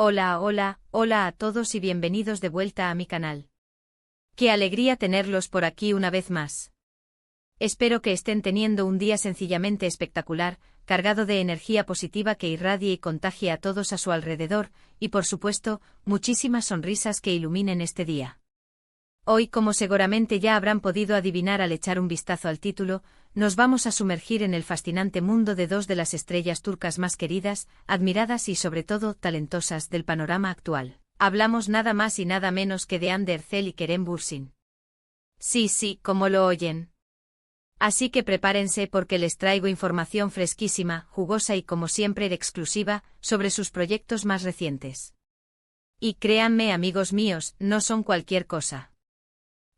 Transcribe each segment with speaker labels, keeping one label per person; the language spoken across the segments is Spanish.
Speaker 1: Hola a todos y bienvenidos de vuelta a mi canal. Qué alegría tenerlos por aquí una vez más. Espero que estén teniendo un día sencillamente espectacular, cargado de energía positiva que irradie y contagie a todos a su alrededor, y por supuesto, muchísimas sonrisas que iluminen este día. Hoy, como seguramente ya habrán podido adivinar al echar un vistazo al título, nos vamos a sumergir en el fascinante mundo de dos de las estrellas turcas más queridas, admiradas y sobre todo talentosas del panorama actual. Hablamos nada más y nada menos que de Hande Erçel y Kerem Bürsin. Sí, como lo oyen. Así que prepárense porque les traigo información fresquísima, jugosa y como siempre exclusiva, sobre sus proyectos más recientes. Y créanme, amigos míos, no son cualquier cosa.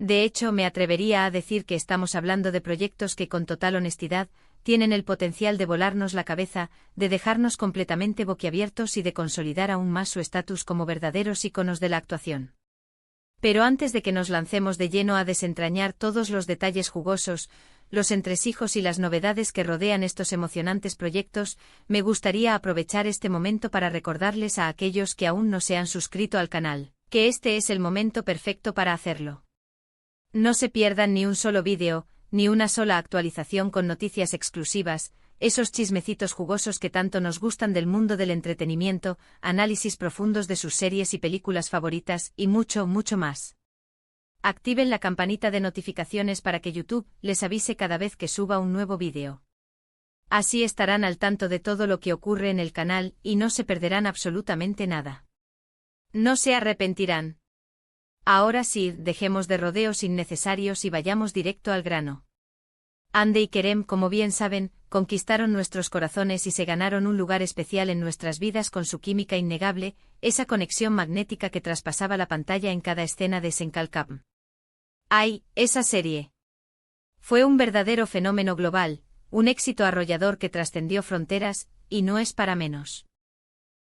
Speaker 1: De hecho, me atrevería a decir que estamos hablando de proyectos que con total honestidad, tienen el potencial de volarnos la cabeza, de dejarnos completamente boquiabiertos y de consolidar aún más su estatus como verdaderos íconos de la actuación. Pero antes de que nos lancemos de lleno a desentrañar todos los detalles jugosos, los entresijos y las novedades que rodean estos emocionantes proyectos, me gustaría aprovechar este momento para recordarles a aquellos que aún no se han suscrito al canal, que este es el momento perfecto para hacerlo. No se pierdan ni un solo vídeo, ni una sola actualización con noticias exclusivas, esos chismecitos jugosos que tanto nos gustan del mundo del entretenimiento, análisis profundos de sus series y películas favoritas y mucho más. Activen la campanita de notificaciones para que YouTube les avise cada vez que suba un nuevo vídeo. Así estarán al tanto de todo lo que ocurre en el canal y no se perderán absolutamente nada. No se arrepentirán. Ahora sí, dejemos de rodeos innecesarios y vayamos directo al grano. Hande y Kerem, como bien saben, conquistaron nuestros corazones y se ganaron un lugar especial en nuestras vidas con su química innegable, esa conexión magnética que traspasaba la pantalla en cada escena de Senkalkam. ¡Ay, esa serie! Fue un verdadero fenómeno global, un éxito arrollador que trascendió fronteras, y no es para menos.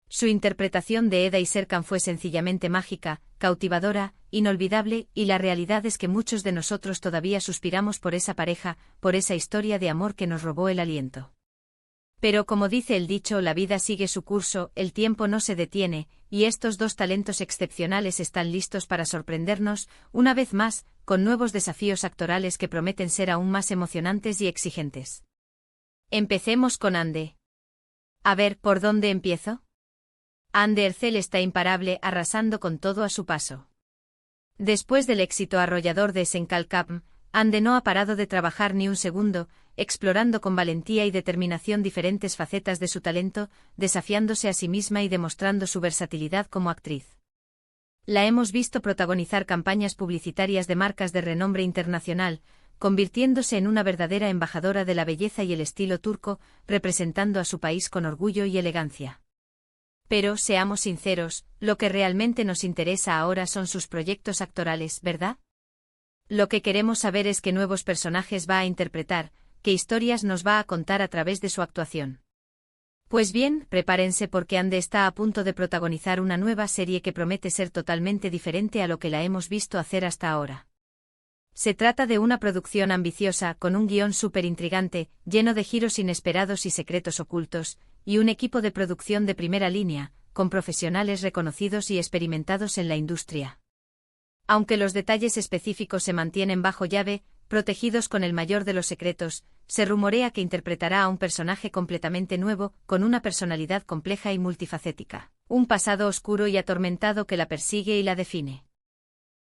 Speaker 1: Su interpretación de Eda y Serkan fue sencillamente mágica, cautivadora, inolvidable, y la realidad es que muchos de nosotros todavía suspiramos por esa pareja, por esa historia de amor que nos robó el aliento. Pero como dice el dicho, la vida sigue su curso, el tiempo no se detiene, y estos dos talentos excepcionales están listos para sorprendernos, una vez más, con nuevos desafíos actorales que prometen ser aún más emocionantes y exigentes. Empecemos con Hande. A ver, ¿por dónde empiezo? Hande Erçel está imparable, arrasando con todo a su paso. Después del éxito arrollador de Senkalkam, Hande no ha parado de trabajar ni un segundo, explorando con valentía y determinación diferentes facetas de su talento, desafiándose a sí misma y demostrando su versatilidad como actriz. La hemos visto protagonizar campañas publicitarias de marcas de renombre internacional, convirtiéndose en una verdadera embajadora de la belleza y el estilo turco, representando a su país con orgullo y elegancia. Pero, seamos sinceros, lo que realmente nos interesa ahora son sus proyectos actorales, ¿verdad? Lo que queremos saber es qué nuevos personajes va a interpretar, qué historias nos va a contar a través de su actuación. Pues bien, prepárense porque Hande está a punto de protagonizar una nueva serie que promete ser totalmente diferente a lo que la hemos visto hacer hasta ahora. Se trata de una producción ambiciosa, con un guión súper intrigante, lleno de giros inesperados y secretos ocultos, y un equipo de producción de primera línea, con profesionales reconocidos y experimentados en la industria. Aunque los detalles específicos se mantienen bajo llave, protegidos con el mayor de los secretos, se rumorea que interpretará a un personaje completamente nuevo, con una personalidad compleja y multifacética, un pasado oscuro y atormentado que la persigue y la define.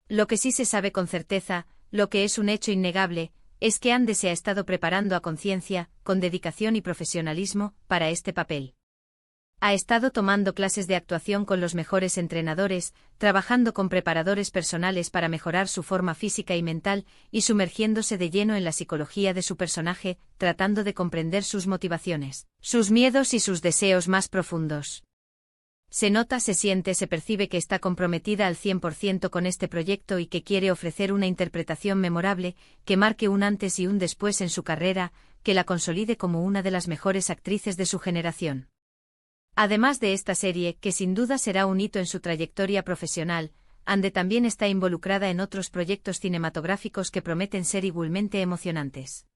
Speaker 1: Lo que sí se sabe con certeza, lo que es un hecho innegable, es que Hande se ha estado preparando a conciencia, con dedicación y profesionalismo, para este papel. Ha estado tomando clases de actuación con los mejores entrenadores, trabajando con preparadores personales para mejorar su forma física y mental, y sumergiéndose de lleno en la psicología de su personaje, tratando de comprender sus motivaciones, sus miedos y sus deseos más profundos. Se nota, se siente, se percibe que está comprometida al 100% con este proyecto y que quiere ofrecer una interpretación memorable, que marque un antes y un después en su carrera, que la consolide como una de las mejores actrices de su generación. Además de esta serie, que sin duda será un hito en su trayectoria profesional, Hande también está involucrada en otros proyectos cinematográficos que prometen ser igualmente emocionantes.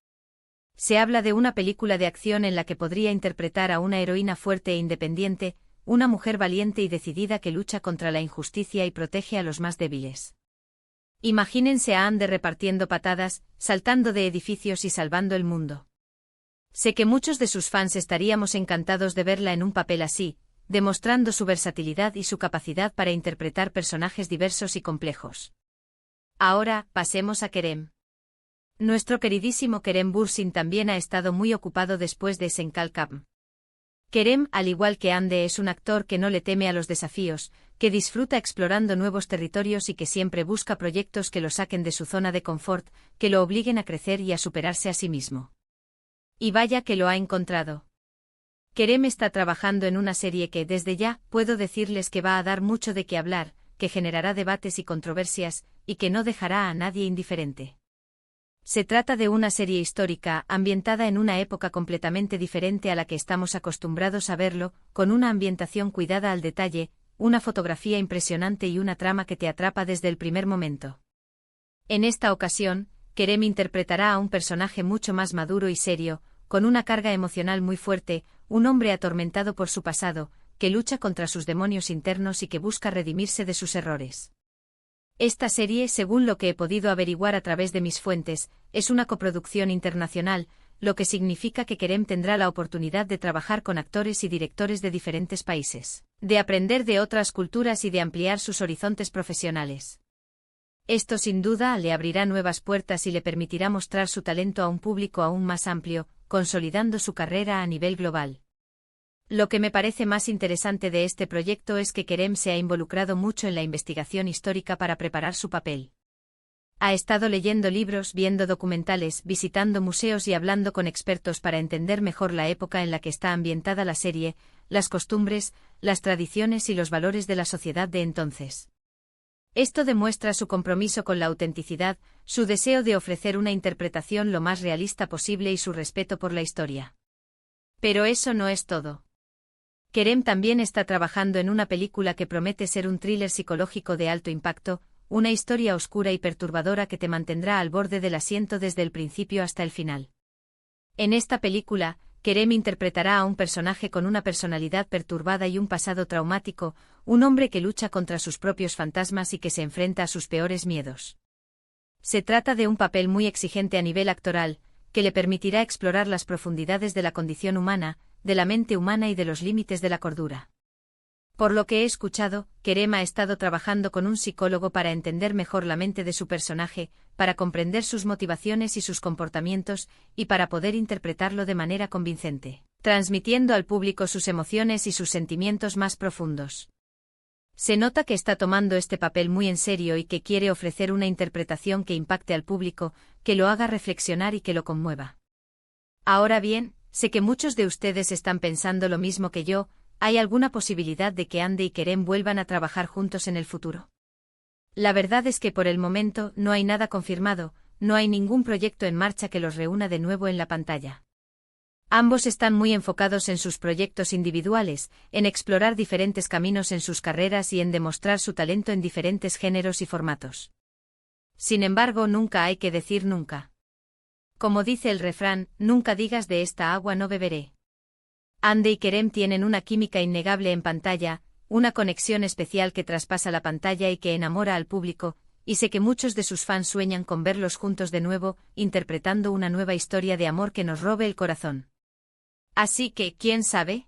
Speaker 1: Se habla de una película de acción en la que podría interpretar a una heroína fuerte e independiente, una mujer valiente y decidida que lucha contra la injusticia y protege a los más débiles. Imagínense a Ande repartiendo patadas, saltando de edificios y salvando el mundo. Sé que muchos de sus fans estaríamos encantados de verla en un papel así, demostrando su versatilidad y su capacidad para interpretar personajes diversos y complejos. Ahora, pasemos a Kerem. Nuestro queridísimo Kerem Bürsin también ha estado muy ocupado después de Sengal Camp. Kerem, al igual que Ande, es un actor que no le teme a los desafíos, que disfruta explorando nuevos territorios y que siempre busca proyectos que lo saquen de su zona de confort, que lo obliguen a crecer y a superarse a sí mismo. Y vaya que lo ha encontrado. Kerem está trabajando en una serie que, desde ya, puedo decirles que va a dar mucho de qué hablar, que generará debates y controversias, y que no dejará a nadie indiferente. Se trata de una serie histórica, ambientada en una época completamente diferente a la que estamos acostumbrados a verlo, con una ambientación cuidada al detalle, una fotografía impresionante y una trama que te atrapa desde el primer momento. En esta ocasión, Kerem interpretará a un personaje mucho más maduro y serio, con una carga emocional muy fuerte, un hombre atormentado por su pasado, que lucha contra sus demonios internos y que busca redimirse de sus errores. Esta serie, según lo que he podido averiguar a través de mis fuentes, es una coproducción internacional, lo que significa que Kerem tendrá la oportunidad de trabajar con actores y directores de diferentes países, de aprender de otras culturas y de ampliar sus horizontes profesionales. Esto sin duda le abrirá nuevas puertas y le permitirá mostrar su talento a un público aún más amplio, consolidando su carrera a nivel global. Lo que me parece más interesante de este proyecto es que Kerem se ha involucrado mucho en la investigación histórica para preparar su papel. Ha estado leyendo libros, viendo documentales, visitando museos y hablando con expertos para entender mejor la época en la que está ambientada la serie, las costumbres, las tradiciones y los valores de la sociedad de entonces. Esto demuestra su compromiso con la autenticidad, su deseo de ofrecer una interpretación lo más realista posible y su respeto por la historia. Pero eso no es todo. Kerem también está trabajando en una película que promete ser un thriller psicológico de alto impacto, una historia oscura y perturbadora que te mantendrá al borde del asiento desde el principio hasta el final. En esta película, Kerem interpretará a un personaje con una personalidad perturbada y un pasado traumático, un hombre que lucha contra sus propios fantasmas y que se enfrenta a sus peores miedos. Se trata de un papel muy exigente a nivel actoral, que le permitirá explorar las profundidades de la condición humana, de la mente humana y de los límites de la cordura. Por lo que he escuchado, Kerem ha estado trabajando con un psicólogo para entender mejor la mente de su personaje, para comprender sus motivaciones y sus comportamientos, y para poder interpretarlo de manera convincente, transmitiendo al público sus emociones y sus sentimientos más profundos. Se nota que está tomando este papel muy en serio y que quiere ofrecer una interpretación que impacte al público, que lo haga reflexionar y que lo conmueva. Ahora bien, sé que muchos de ustedes están pensando lo mismo que yo. ¿Hay alguna posibilidad de que Ande y Kerem vuelvan a trabajar juntos en el futuro? La verdad es que por el momento no hay nada confirmado, no hay ningún proyecto en marcha que los reúna de nuevo en la pantalla. Ambos están muy enfocados en sus proyectos individuales, en explorar diferentes caminos en sus carreras y en demostrar su talento en diferentes géneros y formatos. Sin embargo, nunca hay que decir nunca. Como dice el refrán, nunca digas de esta agua no beberé. Ande y Kerem tienen una química innegable en pantalla, una conexión especial que traspasa la pantalla y que enamora al público, y sé que muchos de sus fans sueñan con verlos juntos de nuevo, interpretando una nueva historia de amor que nos robe el corazón. Así que, ¿quién sabe?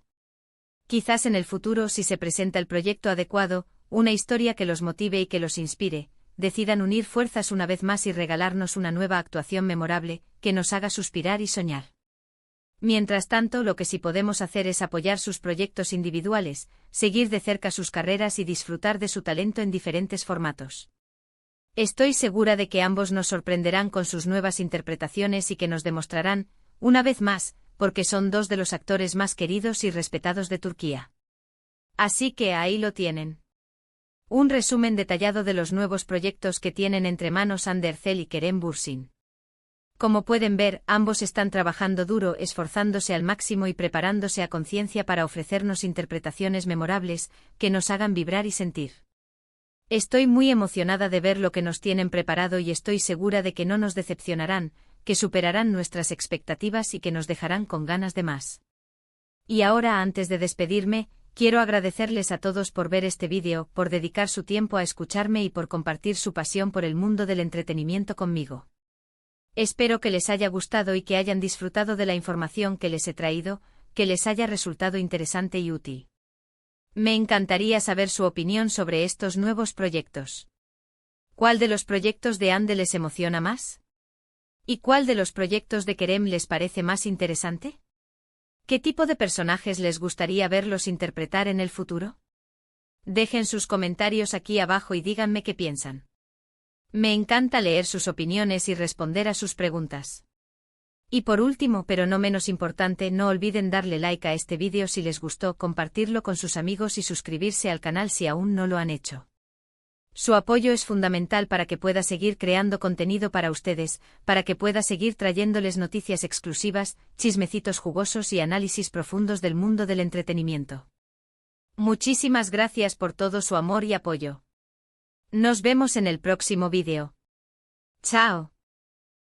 Speaker 1: Quizás en el futuro, si se presenta el proyecto adecuado, una historia que los motive y que los inspire, decidan unir fuerzas una vez más y regalarnos una nueva actuación memorable, que nos haga suspirar y soñar. Mientras tanto, lo que sí podemos hacer es apoyar sus proyectos individuales, seguir de cerca sus carreras y disfrutar de su talento en diferentes formatos. Estoy segura de que ambos nos sorprenderán con sus nuevas interpretaciones y que nos demostrarán, una vez más, porque son dos de los actores más queridos y respetados de Turquía. Así que ahí lo tienen. Un resumen detallado de los nuevos proyectos que tienen entre manos Hande Erçel y Kerem Bürsin. Como pueden ver, ambos están trabajando duro, esforzándose al máximo y preparándose a conciencia para ofrecernos interpretaciones memorables, que nos hagan vibrar y sentir. Estoy muy emocionada de ver lo que nos tienen preparado y estoy segura de que no nos decepcionarán, que superarán nuestras expectativas y que nos dejarán con ganas de más. Y ahora, antes de despedirme, Quiero agradecerles a todos por ver este vídeo, por dedicar su tiempo a escucharme y por compartir su pasión por el mundo del entretenimiento conmigo. Espero que les haya gustado y que hayan disfrutado de la información que les he traído, que les haya resultado interesante y útil. Me encantaría saber su opinión sobre estos nuevos proyectos. ¿Cuál de los proyectos de Ande les emociona más? ¿Y cuál de los proyectos de Kerem les parece más interesante? ¿Qué tipo de personajes les gustaría verlos interpretar en el futuro? Dejen sus comentarios aquí abajo y díganme qué piensan. Me encanta leer sus opiniones y responder a sus preguntas. Y por último, pero no menos importante, no olviden darle like a este vídeo si les gustó, compartirlo con sus amigos y suscribirse al canal si aún no lo han hecho. Su apoyo es fundamental para que pueda seguir creando contenido para ustedes, para que pueda seguir trayéndoles noticias exclusivas, chismecitos jugosos y análisis profundos del mundo del entretenimiento. Muchísimas gracias por todo su amor y apoyo. Nos vemos en el próximo vídeo. ¡Chao!